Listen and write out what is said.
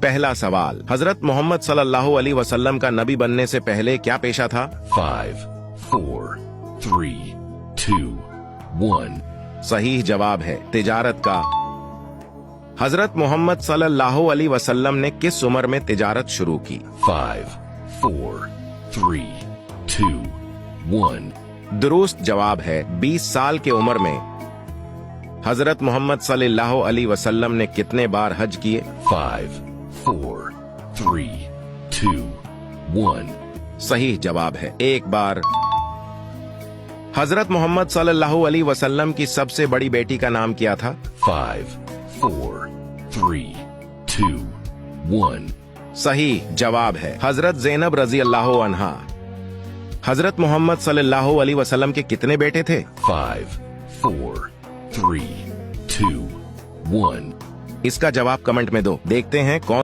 पहला सवाल, हजरत मोहम्मद सल्लल्लाहु अलैहि वसल्लम का नबी बनने से पहले क्या पेशा था? 5, 4, 3, 2, 1. सही जवाब है तिजारत का। हजरत मोहम्मद सल्लल्लाहु अलैहि वसल्लम ने किस उम्र में तिजारत शुरू की? 5, 4, 3, 2, 1. दुरुस्त जवाब है 20 साल के उम्र में। हजरत मोहम्मद सल्लल्लाहु अलैहि वसल्लम ने कितने बार हज किए? 5, 4, 3, 2, 1. सही जवाब है एक बार। हजरत मोहम्मद सल्लल्लाहु अलैहि वसल्लम की सबसे बड़ी बेटी का नाम क्या था? 5, 4, 3, 2, 1. सही जवाब है हजरत ज़ैनब रजी अल्लाह अन्हा। हजरत मोहम्मद सल्लल्लाहु अलैहि वसल्लम के कितने बेटे थे? 5, 4, 3, 2, 1. इसका जवाब कमेंट में दो, देखते हैं कौन